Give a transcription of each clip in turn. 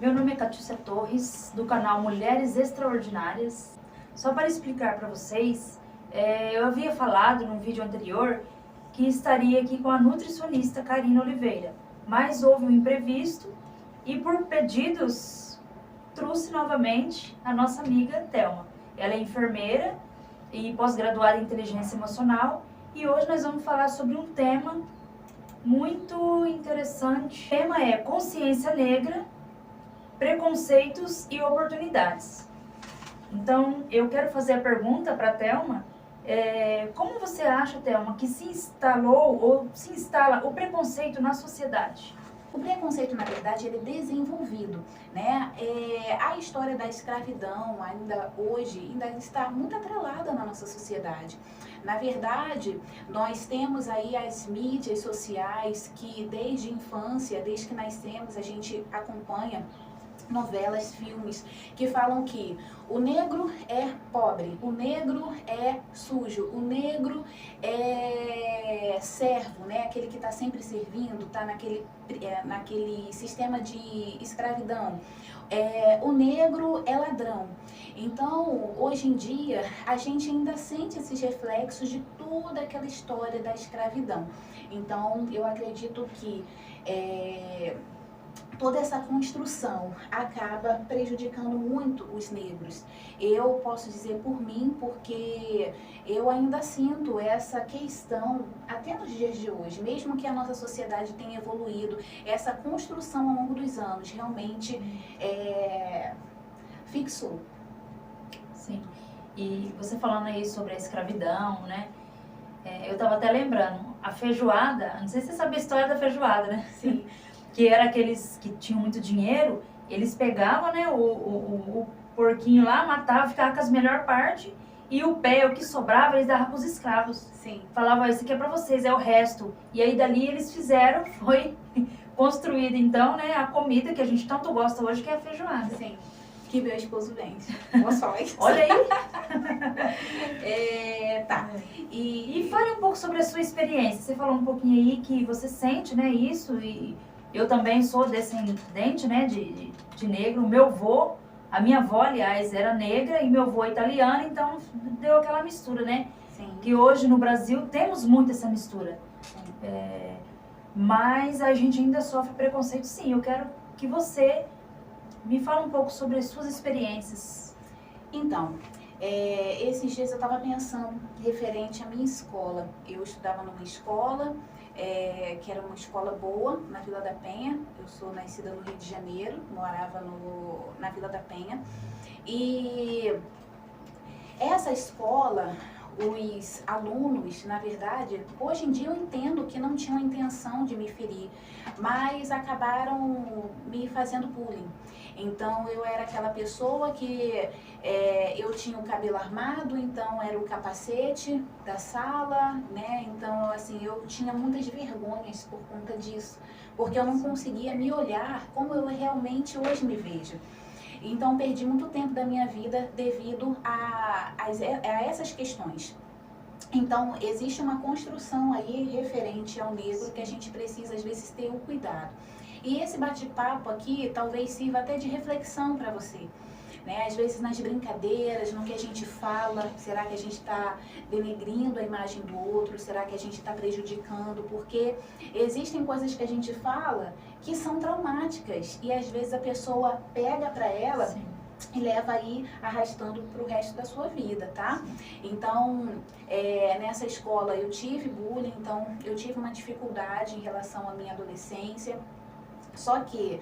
Meu nome é Catiúcia Torres, do canal Mulheres Extraordinárias. Só para explicar para vocês, eu havia falado num vídeo anterior que estaria aqui com a nutricionista Karina Oliveira, mas houve um imprevisto e por pedidos trouxe novamente a nossa amiga Thelma. Ela é enfermeira e pós-graduada em inteligência emocional e hoje nós vamos falar sobre um tema muito interessante. O tema é consciência negra, preconceitos e oportunidades. Então, eu quero fazer a pergunta para a Thelma. Como você acha, Thelma, que se instalou ou se instala o preconceito na sociedade? O preconceito, na verdade, ele é desenvolvido, né? A história da escravidão, ainda hoje, ainda está muito atrelada na nossa sociedade. Na verdade, nós temos aí as mídias sociais que desde a infância, desde que nascemos, a gente acompanha novelas, filmes, que falam que o negro é pobre, o negro é sujo, o negro é servo, né? Aquele que está sempre servindo, está naquele sistema de escravidão. O negro é ladrão. Então, hoje em dia, a gente ainda sente esses reflexos de toda aquela história da escravidão. Então, eu acredito que toda essa construção acaba prejudicando muito os negros. Eu posso dizer por mim, porque eu ainda sinto essa questão até nos dias de hoje, mesmo que a nossa sociedade tenha evoluído, essa construção ao longo dos anos realmente fixou. Sim. E você falando aí sobre a escravidão, né? Eu estava até lembrando, a feijoada, não sei se você sabe a história da feijoada, né? Sim. Que era aqueles que tinham muito dinheiro, eles pegavam, né, o porquinho lá, matavam, ficavam com as melhores partes, e o pé, o que sobrava, eles davam para os escravos. Sim. Falavam, isso aqui é para vocês, é o resto. E aí dali eles fizeram, foi construída então, né, a comida que a gente tanto gosta hoje, que é a feijoada. Sim. Que meu esposo vende. Boa sorte. Olha aí. Tá. E fale um pouco sobre a sua experiência. Você falou um pouquinho aí que você sente, né, isso, e eu também sou descendente, né, de negro. A minha avó, aliás, era negra e meu avô é italiano, então deu aquela mistura, né? Sim. Que hoje no Brasil temos muito essa mistura. Mas a gente ainda sofre preconceito, sim. Eu quero que você me fale um pouco sobre as suas experiências. Então, esses dias eu estava pensando referente à minha escola. Eu estudava numa escola que era uma escola boa, na Vila da Penha. Eu sou nascida no Rio de Janeiro, morava na Vila da Penha. E essa escola, os alunos, na verdade, hoje em dia eu entendo que não tinham a intenção de me ferir, mas acabaram me fazendo bullying. Então eu era aquela pessoa que eu tinha o cabelo armado, então era o capacete da sala, né? Então assim, eu tinha muitas vergonhas por conta disso, porque eu não conseguia me olhar como eu realmente hoje me vejo. Então perdi muito tempo da minha vida devido a essas questões. Então existe uma construção aí referente ao negro que a gente precisa às vezes ter o cuidado. E esse bate-papo aqui talvez sirva até de reflexão para você. Né? Às vezes nas brincadeiras, no que a gente fala, será que a gente está denegrindo a imagem do outro? Será que a gente está prejudicando? Porque existem coisas que a gente fala que são traumáticas e às vezes a pessoa pega para ela. Sim. E leva aí arrastando para o resto da sua vida, tá? Então, nessa escola eu tive bullying, então eu tive uma dificuldade em relação à minha adolescência. Só que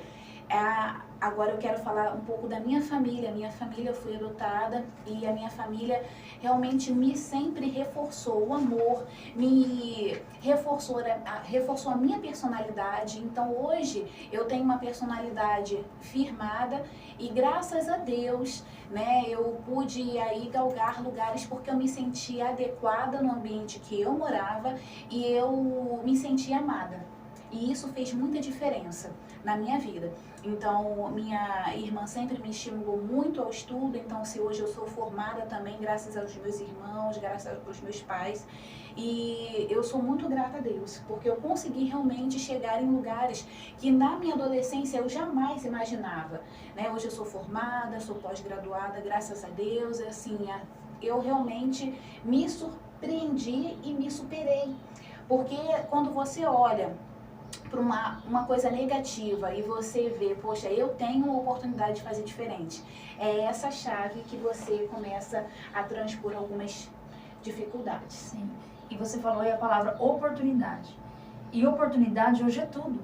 agora eu quero falar um pouco da minha família. Minha família, eu fui adotada e a minha família realmente me sempre reforçou o amor, me reforçou a minha personalidade. Então hoje eu tenho uma personalidade firmada e graças a Deus, né, eu pude aí galgar lugares porque eu me sentia adequada no ambiente que eu morava e eu me sentia amada. E isso fez muita diferença na minha vida. Então, minha irmã sempre me estimulou muito ao estudo, então se hoje eu sou formada também graças aos meus irmãos, graças aos meus pais, e eu sou muito grata a Deus, porque eu consegui realmente chegar em lugares que na minha adolescência eu jamais imaginava, né? Hoje eu sou formada, sou pós-graduada, graças a Deus, assim, eu realmente me surpreendi e me superei, porque quando você olha para uma coisa negativa e você vê, poxa, eu tenho uma oportunidade de fazer diferente, é essa chave que você começa a transpor algumas dificuldades. Sim. E você falou aí a palavra oportunidade. E oportunidade hoje é tudo.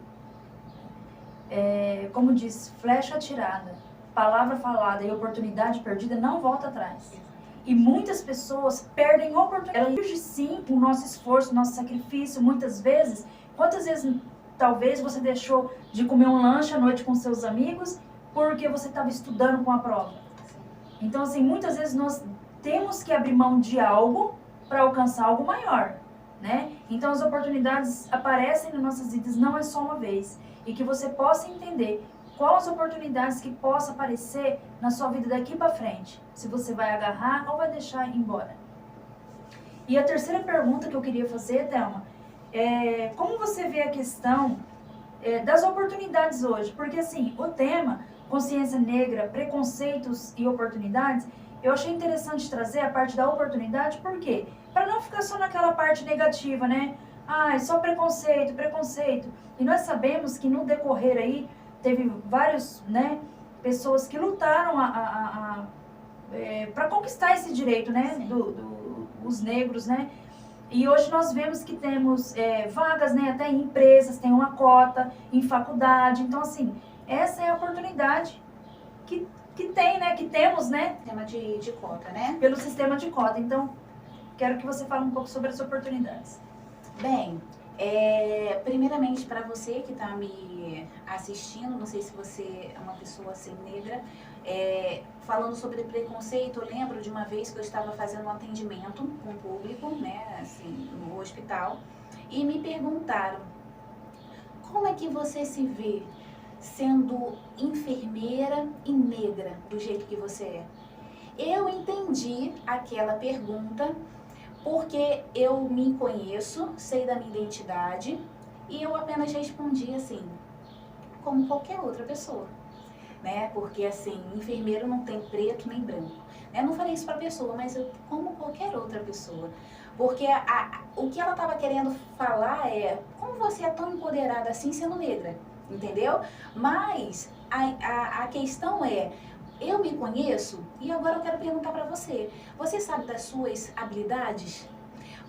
Como diz, flecha atirada, palavra falada e oportunidade perdida não volta atrás. E muitas pessoas perdem oportunidade. Ela urge sim o nosso esforço, o nosso sacrifício, muitas vezes. Quantas vezes talvez você deixou de comer um lanche à noite com seus amigos porque você estava estudando com a prova? Então, assim, muitas vezes nós temos que abrir mão de algo para alcançar algo maior, né? Então, as oportunidades aparecem nas nossas vidas, não é só uma vez. E que você possa entender quais as oportunidades que possam aparecer na sua vida daqui para frente. Se você vai agarrar ou vai deixar ir embora. E a terceira pergunta que eu queria fazer, Thelma, como você vê a questão das oportunidades hoje? Porque, assim, o tema consciência negra, preconceitos e oportunidades, eu achei interessante trazer a parte da oportunidade, por quê? Para não ficar só naquela parte negativa, né? Ah, é só preconceito, preconceito. E nós sabemos que no decorrer aí, teve vários, né, pessoas que lutaram para conquistar esse direito, né, os negros, né? E hoje nós vemos que temos vagas, né, até em empresas, tem uma cota, em faculdade. Então, assim, essa é a oportunidade que tem, né, que temos, né? Sistema de cota, né? Pelo sistema de cota. Então, quero que você fale um pouco sobre as oportunidades. Bem, primeiramente para você que está me assistindo, não sei se você é uma pessoa assim negra, falando sobre preconceito, eu lembro de uma vez que eu estava fazendo um atendimento com o público, né, assim, no hospital, e me perguntaram, como é que você se vê sendo enfermeira e negra do jeito que você é? Eu entendi aquela pergunta porque eu me conheço, sei da minha identidade e eu apenas respondi assim, como qualquer outra pessoa, né? Porque assim, enfermeiro não tem preto nem branco. Eu não falei isso para a pessoa, mas como qualquer outra pessoa. Porque o que ela estava querendo falar como você é tão empoderada assim sendo negra, entendeu? Mas a questão eu me conheço e agora eu quero perguntar para você. Você sabe das suas habilidades?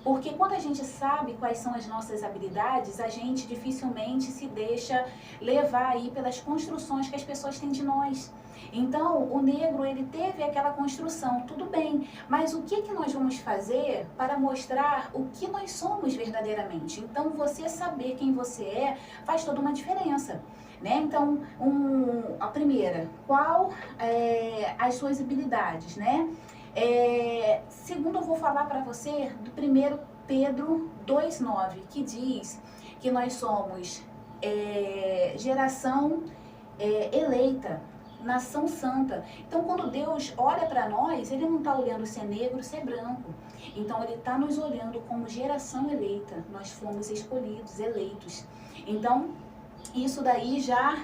Porque quando a gente sabe quais são as nossas habilidades, a gente dificilmente se deixa levar aí pelas construções que as pessoas têm de nós. Então, o negro, ele teve aquela construção, tudo bem, mas o que nós vamos fazer para mostrar o que nós somos verdadeiramente? Então, você saber quem você faz toda uma diferença. Né? Então, a primeira, qual as suas habilidades, né? Segundo, eu vou falar para você do 1 Pedro 2,9, que diz que nós somos geração eleita, nação santa. Então, quando Deus olha para nós, Ele não está olhando se é negro, se é branco. Então, Ele está nos olhando como geração eleita. Nós fomos escolhidos, eleitos. Então, isso daí já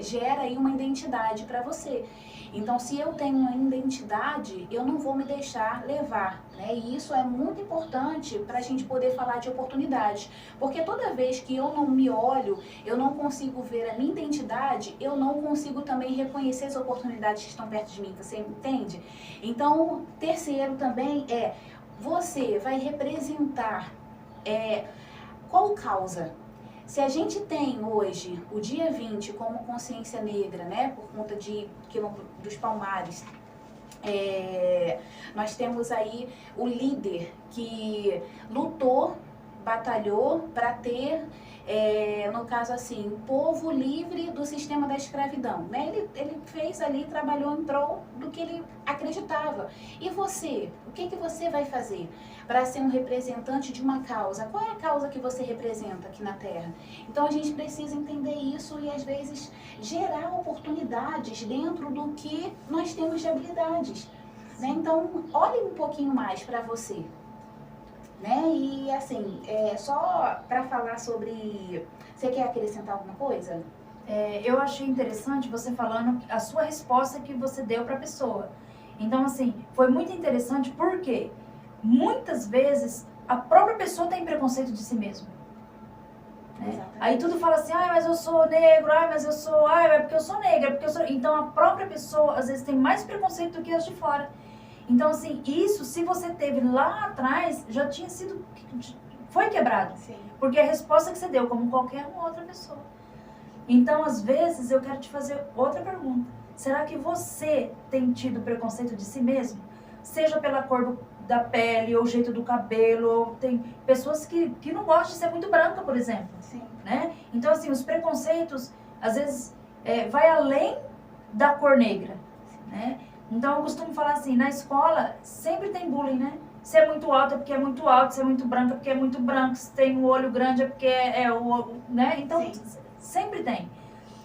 gera aí uma identidade para você. Então, se eu tenho uma identidade, eu não vou me deixar levar, né? E isso é muito importante para a gente poder falar de oportunidade. Porque toda vez que eu não me olho, eu não consigo ver a minha identidade, eu não consigo também reconhecer as oportunidades que estão perto de mim, você entende? Então, terceiro também você vai representar qual causa? Se a gente tem hoje o dia 20 como consciência negra, né, por conta de Quilombo dos Palmares, nós temos aí o líder que lutou batalhou para ter, no caso assim, o povo livre do sistema da escravidão, né? Ele fez ali, trabalhou em prol do que ele acreditava. E você, o que você vai fazer para ser um representante de uma causa? Qual é a causa que você representa aqui na Terra? Então a gente precisa entender isso e às vezes gerar oportunidades dentro do que nós temos de habilidades, né? Então olhe um pouquinho mais para você. Né? E assim, só para falar sobre... Você quer acrescentar alguma coisa? Eu achei interessante você falando a sua resposta que você deu para a pessoa. Então, assim, foi muito interessante porque muitas vezes a própria pessoa tem preconceito de si mesma. Né? Aí tudo fala assim, mas eu sou negro, mas eu sou... é porque eu sou negra, é porque eu sou... Então a própria pessoa às vezes tem mais preconceito do que as de fora. Então, assim, isso, se você teve lá atrás, já tinha sido... Foi quebrado. Sim. Porque a resposta que você deu, como qualquer outra pessoa. Então, às vezes, eu quero te fazer outra pergunta. Será que você tem tido preconceito de si mesmo? Seja pela cor da pele, ou o jeito do cabelo, ou tem pessoas que não gostam de ser muito branca, por exemplo. Sim. Né? Então, assim, os preconceitos, às vezes, vai além da cor negra, né? Então, eu costumo falar assim, na escola, sempre tem bullying, né? Se é muito alto é porque é muito alto, se é muito branco é porque é muito branco, se tem o olho grande é porque né? Então, Sim. Sempre tem.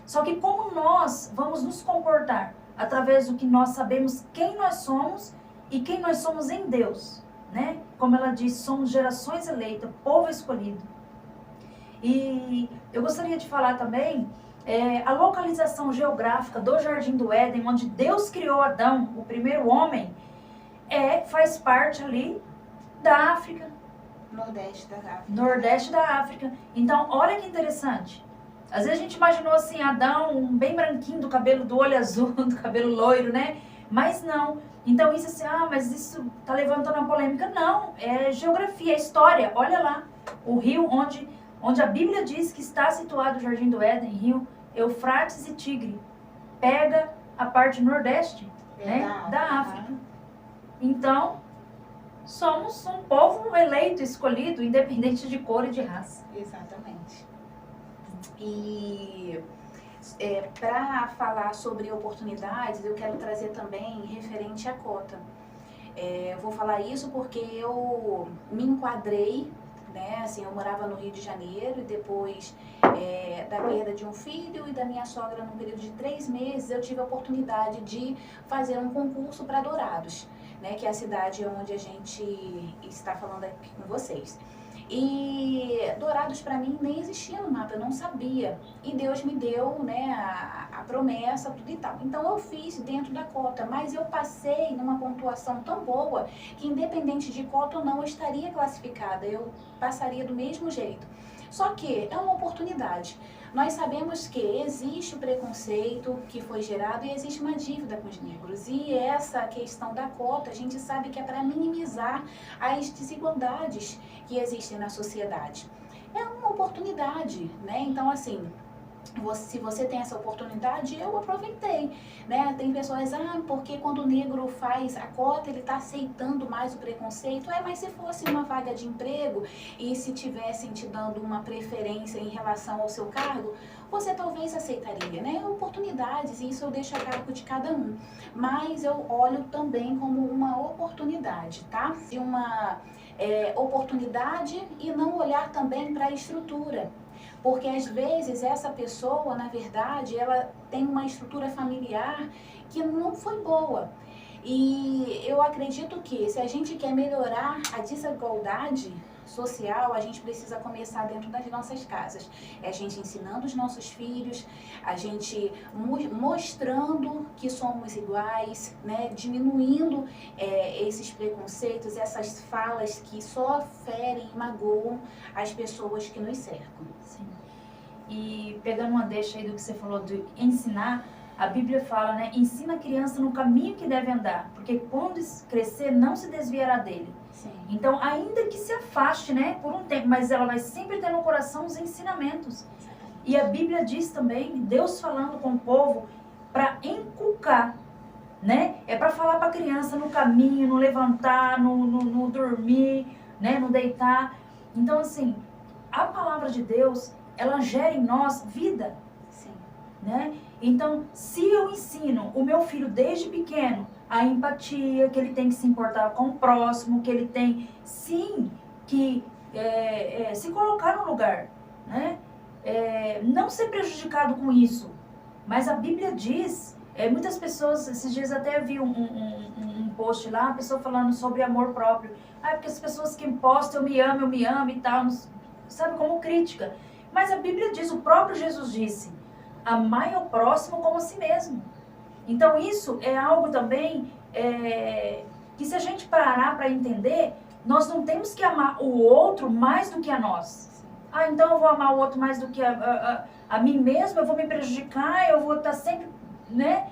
Só que como nós vamos nos comportar? Através do que nós sabemos quem nós somos e quem nós somos em Deus, né? Como ela diz, somos gerações eleitas, povo escolhido. E eu gostaria de falar também a localização geográfica do Jardim do Éden, onde Deus criou Adão, o primeiro homem, faz parte ali da África. Nordeste da África. Então, olha que interessante. Às vezes a gente imaginou assim, Adão bem branquinho, do olho azul, do cabelo loiro, né? Mas não. Então isso assim, mas isso tá levantando uma polêmica. Não, é geografia, é história. Olha lá, o rio onde a Bíblia diz que está situado o Jardim do Éden, rio Eufrates e Tigre, pega a parte nordeste, né, da África. Então, somos um povo eleito, escolhido, independente de cor e de raça. Exatamente. E para falar sobre oportunidades, eu quero trazer também referente à cota. Eu vou falar isso porque eu me enquadrei, né? Assim, eu morava no Rio de Janeiro e depois da perda de um filho e da minha sogra num período de 3 meses, eu tive a oportunidade de fazer um concurso para Dourados, né? Que é a cidade onde a gente está falando aqui com vocês. E Dourados para mim nem existia no mapa, eu não sabia. E Deus me deu, né, a promessa, tudo e tal. Então eu fiz dentro da cota, mas eu passei numa pontuação tão boa que independente de cota ou não, eu estaria classificada, eu passaria do mesmo jeito. Só que é uma oportunidade. Nós sabemos que existe o preconceito que foi gerado e existe uma dívida com os negros. E essa questão da cota, a gente sabe que é para minimizar as desigualdades que existem na sociedade. É uma oportunidade, né? Então, assim, se você tem essa oportunidade, eu aproveitei, né? Tem pessoas, porque quando o negro faz a cota, ele está aceitando mais o preconceito. Mas se fosse uma vaga de emprego e se tivessem te dando uma preferência em relação ao seu cargo, você talvez aceitaria, né? Oportunidades, e isso eu deixo a cargo de cada um. Mas eu olho também como uma oportunidade, tá? E uma oportunidade e não olhar também para a estrutura. Porque às vezes essa pessoa, na verdade, ela tem uma estrutura familiar que não foi boa. E eu acredito que se a gente quer melhorar a desigualdade social, a gente precisa começar dentro das nossas casas. É a gente ensinando os nossos filhos, a gente mostrando que somos iguais, né? Diminuindo esses preconceitos, essas falas que só ferem e magoam as pessoas que nos cercam. Sim. E pegando uma deixa aí do que você falou de ensinar, a Bíblia fala, né? Ensina a criança no caminho que deve andar, porque quando crescer não se desviará dele. Sim. Então, ainda que se afaste, né, por um tempo, mas ela vai sempre ter no coração os ensinamentos. E a Bíblia diz também, Deus falando com o povo, para inculcar, né? É para falar para a criança no caminho, no levantar, no dormir, né, no deitar. Então, assim, a palavra de Deus, ela gera em nós vida, Sim. né? Então, se eu ensino o meu filho desde pequeno a empatia, que ele tem que se importar com o próximo, que ele tem, sim, que se colocar no lugar, né? Não ser prejudicado com isso. Mas a Bíblia diz, muitas pessoas, esses dias até vi um post lá, a pessoa falando sobre amor próprio. Porque as pessoas que postam eu me amo e tal, sabe, como crítica. Mas a Bíblia diz, o próprio Jesus disse, amai ao próximo como a si mesmo. Então isso é algo também que se a gente parar para entender, nós não temos que amar o outro mais do que a nós. Então eu vou amar o outro mais do que a mim mesmo, eu vou me prejudicar, eu vou estar sempre, né,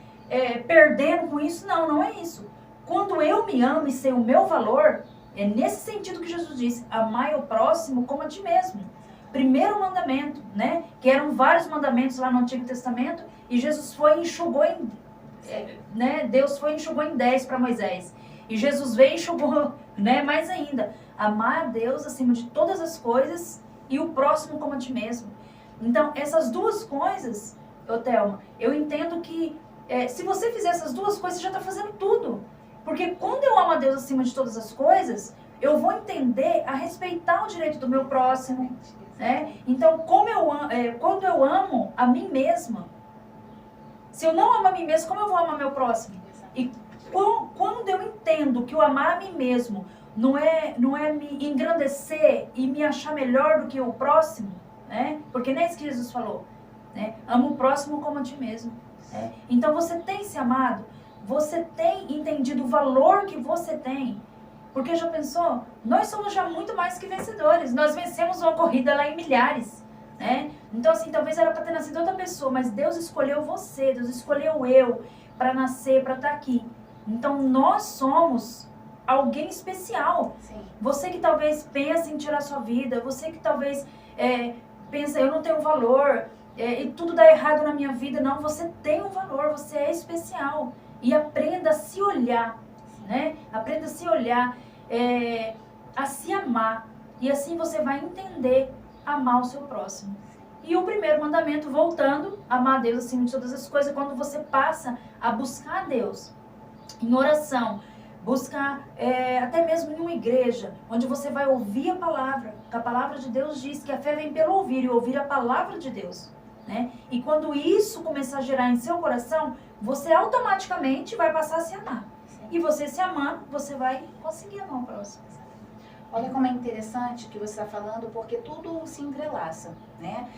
perdendo com isso. Não é isso. Quando eu me amo e sei o meu valor, é nesse sentido que Jesus disse, amai o próximo como a ti mesmo. Primeiro mandamento, né, que eram vários mandamentos lá no Antigo Testamento, e Jesus foi e enxugou Deus foi e enxugou em 10 para Moisés. E Jesus veio e enxugou, né, mais ainda. Amar a Deus acima de todas as coisas e o próximo como a ti mesmo. Então, essas duas coisas, Thelma, eu entendo que se você fizer essas duas coisas, você já está fazendo tudo. Porque quando eu amo a Deus acima de todas as coisas, eu vou entender a respeitar o direito do meu próximo, né? Então, quando eu amo a mim mesma, se eu não amo a mim mesma, como eu vou amar meu próximo? E quando eu entendo que o amar a mim mesmo não é me engrandecer e me achar melhor do que o próximo, né? Porque não é isso que Jesus falou, né? Ama o próximo como a ti mesmo. Né? Então você tem se amado, você tem entendido o valor que você tem. Porque já pensou? Nós somos já muito mais que vencedores. Nós vencemos uma corrida lá em milhares, né? Então assim, talvez era para ter nascido outra pessoa, mas Deus escolheu você, Deus escolheu eu para nascer, para estar aqui. Então nós somos alguém especial. Sim. Você que talvez pense em tirar sua vida, você que talvez pensa, eu não tenho valor, e tudo dá errado na minha vida. Não, você tem um valor, você é especial. E aprenda a se olhar, né? Aprenda a se olhar, a se amar. E assim você vai entender amar o seu próximo. E o primeiro mandamento, voltando, amar a Deus acima de todas as coisas, quando você passa a buscar a Deus em oração, buscar até mesmo em uma igreja, onde você vai ouvir a palavra, que a palavra de Deus diz que a fé vem pelo ouvir, e ouvir a palavra de Deus, né? E quando isso começar a gerar em seu coração, você automaticamente vai passar a se amar. Sim. E você se amando, você vai conseguir amar o próximo. Olha como é interessante o que você está falando, porque tudo se entrelaça, né?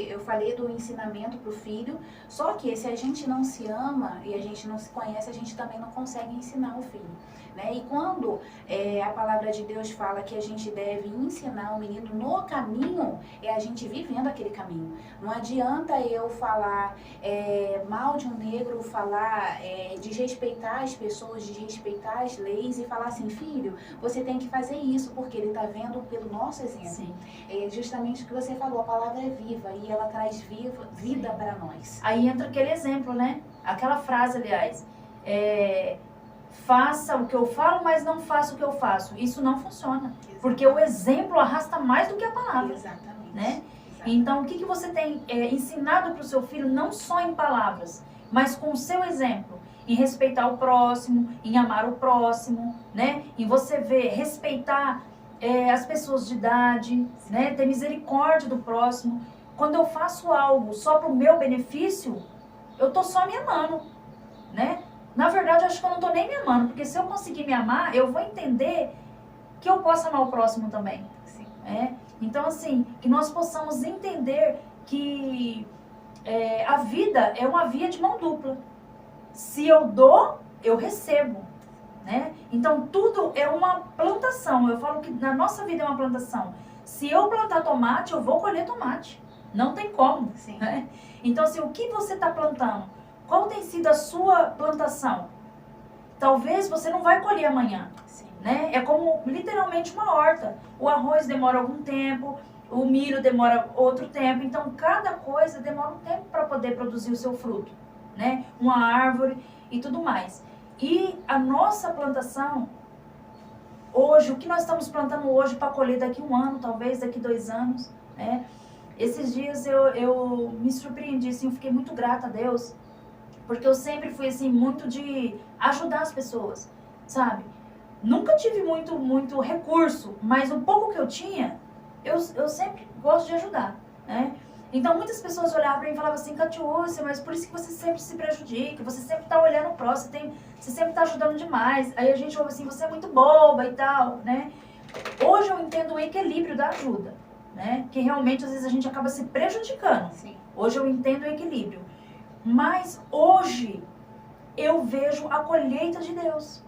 Eu falei do ensinamento para o filho, só que se a gente não se ama e a gente não se conhece, a gente também não consegue ensinar o filho, né? E quando a palavra de Deus fala que a gente deve ensinar o menino no caminho, é a gente vivendo aquele caminho. Não adianta eu falar mal de um negro, falar desrespeitar as pessoas, desrespeitar as leis e falar assim, filho, você tem que fazer isso, porque ele está vendo pelo nosso exemplo. Sim. É justamente o que você falou, a palavra é viva e ela traz vida para nós. Aí entra aquele exemplo, né? Aquela frase, aliás, faça o que eu falo, mas não faça o que eu faço. Isso não funciona, porque o exemplo arrasta mais do que a palavra. Exatamente. Né? Então, o que você tem ensinado para o seu filho, não só em palavras, mas com o seu exemplo? Em respeitar o próximo, em amar o próximo, né? Em você respeitar as pessoas de idade, né? Ter misericórdia do próximo. Quando eu faço algo só para o meu benefício, eu tô só me amando, né? Na verdade, eu acho que eu não tô nem me amando, porque se eu conseguir me amar, eu vou entender que eu posso amar o próximo também. Sim. Então, assim, que nós possamos entender que a vida é uma via de mão dupla. Se eu dou, eu recebo, né? Então, tudo é uma plantação. Eu falo que na nossa vida é uma plantação. Se eu plantar tomate, eu vou colher tomate. Não tem como. Sim. Né? Então, assim, o que você está plantando? Qual tem sido a sua plantação? Talvez você não vai colher amanhã. Sim. Né? É como literalmente uma horta. O arroz demora algum tempo, o milho demora outro tempo. Então, cada coisa demora um tempo para poder produzir o seu fruto. Né? Uma árvore e tudo mais. E a nossa plantação hoje, o que nós estamos plantando hoje para colher daqui 1 ano, talvez daqui 2 anos, né? Esses dias eu me surpreendi, assim, eu fiquei muito grata a Deus, porque eu sempre fui, assim, muito de ajudar as pessoas, sabe? Nunca tive muito recurso, mas o pouco que eu tinha, eu sempre gosto de ajudar, né? Então, muitas pessoas olhavam para mim e falavam assim, Catiúcia, mas por isso que você sempre se prejudica, você sempre está olhando o próximo, você sempre está ajudando demais. Aí a gente ouve assim, você é muito boba e tal, né? Hoje eu entendo o equilíbrio da ajuda, né? Que realmente, às vezes, a gente acaba se prejudicando. Sim. Hoje eu entendo o equilíbrio. Mas hoje eu vejo a colheita de Deus.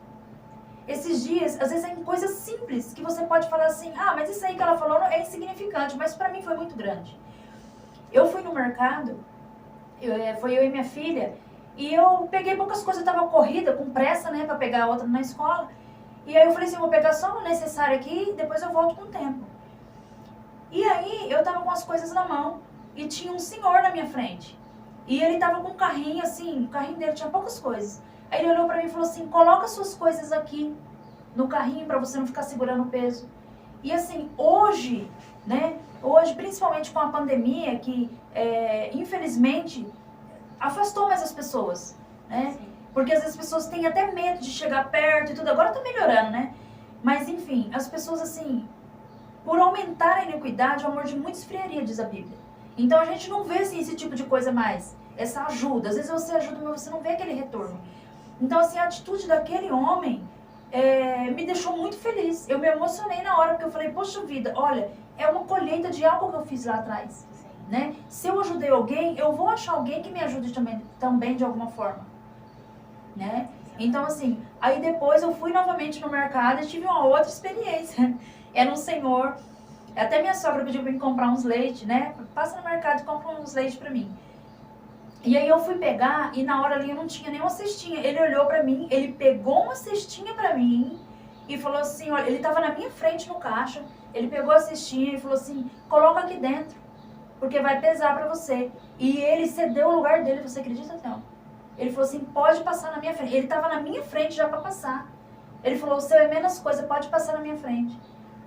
Esses dias, às vezes, é em coisas simples que você pode falar assim, ah, mas isso aí que ela falou é insignificante, mas para mim foi muito grande. Eu fui no mercado, foi eu e minha filha, e eu peguei poucas coisas, eu tava corrida, com pressa, né, pra pegar a outra na escola. E aí eu falei assim, eu vou pegar só o necessário aqui, depois eu volto com o tempo. E aí eu tava com as coisas na mão, e tinha um senhor na minha frente. E ele tava com um carrinho, assim, o carrinho dele tinha poucas coisas. Aí ele olhou pra mim e falou assim, coloca suas coisas aqui no carrinho pra você não ficar segurando o peso. E assim, hoje, né, hoje, principalmente com a pandemia, que infelizmente afastou mais as pessoas, né? Sim. Porque às vezes as pessoas têm até medo de chegar perto e tudo, agora tá melhorando, né? Mas enfim, as pessoas assim, por aumentar a iniquidade, o amor de muitos esfriaria, diz a Bíblia. Então a gente não vê assim, esse tipo de coisa mais, essa ajuda. Às vezes você ajuda, mas você não vê aquele retorno. Então assim, a atitude daquele homem me deixou muito feliz. Eu me emocionei na hora, porque eu falei, poxa vida, olha, é uma colheita de algo que eu fiz lá atrás. Sim. Né? Se eu ajudei alguém, eu vou achar alguém que me ajude também de alguma forma. Né? Então assim, aí depois eu fui novamente no mercado e tive uma outra experiência. Era um senhor, até minha sogra pediu pra mim comprar uns leite, né? Passa no mercado e compra uns leite pra mim. E aí eu fui pegar e na hora ali eu não tinha nenhuma cestinha. Ele olhou pra mim, ele pegou uma cestinha pra mim e falou assim, olha, ele tava na minha frente no caixa, ele pegou a cestinha e falou assim, coloca aqui dentro, porque vai pesar pra você. E ele cedeu o lugar dele, você acredita, Théo? Ele falou assim, pode passar na minha frente. Ele tava na minha frente já pra passar. Ele falou, o seu é menos coisa, pode passar na minha frente.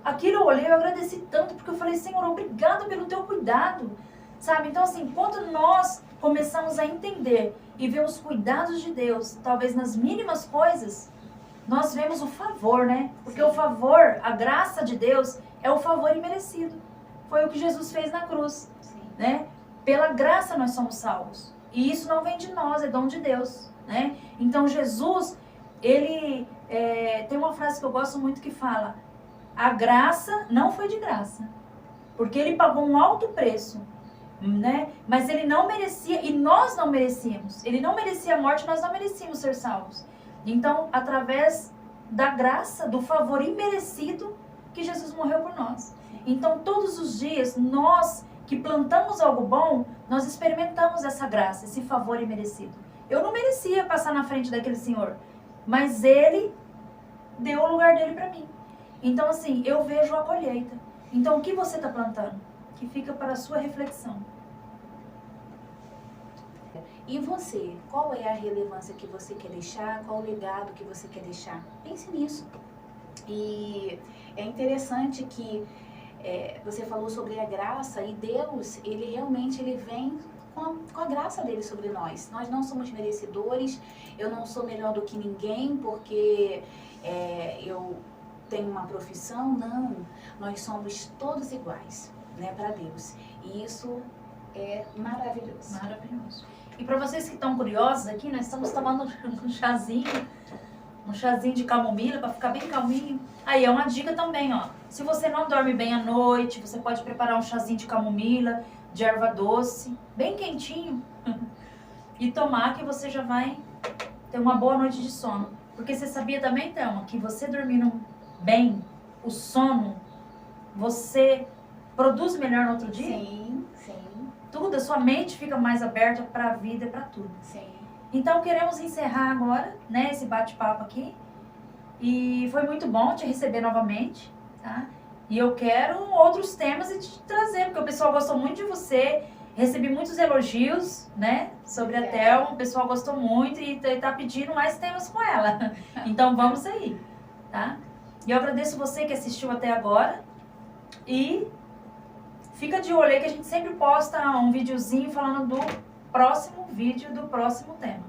Aquilo eu olhei, eu agradeci tanto, porque eu falei, Senhor, obrigado pelo teu cuidado. Sabe? Então assim, quando nós começamos a entender e ver os cuidados de Deus, talvez nas mínimas coisas, nós vemos o favor, né? Porque o favor, a graça de Deus, é o favor imerecido. Foi o que Jesus fez na cruz, né? Pela graça nós somos salvos. E isso não vem de nós, é dom de Deus, né? Então Jesus, ele tem uma frase que eu gosto muito que fala, a graça não foi de graça, porque ele pagou um alto preço, né? Mas ele não merecia e nós não merecíamos. Ele não merecia a morte, nós não merecíamos ser salvos. Então, através da graça, do favor imerecido, que Jesus morreu por nós. Então, todos os dias, nós que plantamos algo bom, nós experimentamos essa graça, esse favor imerecido. Eu não merecia passar na frente daquele senhor, mas ele deu o lugar dele para mim. Então, assim, eu vejo a colheita. Então, o que você está plantando? Que fica para a sua reflexão. E você? Qual é a relevância que você quer deixar? Qual o legado que você quer deixar? Pense nisso. E é interessante que você falou sobre a graça e Deus, ele realmente vem com a graça dele sobre nós. Nós não somos merecedores, eu não sou melhor do que ninguém porque eu tenho uma profissão, não. Nós somos todos iguais, né, para Deus. E isso é maravilhoso. Maravilhoso. E para vocês que estão curiosos aqui, nós estamos tomando um chazinho de camomila para ficar bem calminho. Aí é uma dica também, ó. Se você não dorme bem à noite, você pode preparar um chazinho de camomila, de erva doce, bem quentinho, e tomar que você já vai ter uma boa noite de sono. Porque você sabia também, Thelma, que você dormindo bem, o sono, você produz melhor no outro dia? Sim, sim. Tudo, a sua mente fica mais aberta para a vida e para tudo. Sim. Então, queremos encerrar agora, né, esse bate-papo aqui. E foi muito bom te receber novamente, tá? E eu quero outros temas e te trazer, porque o pessoal gostou muito de você. Recebi muitos elogios, né, sobre a Thelma. O pessoal gostou muito e tá pedindo mais temas com ela. Então, vamos aí, tá? E eu agradeço você que assistiu até agora. E fica de olho aí que a gente sempre posta um videozinho falando do próximo vídeo, do próximo tema.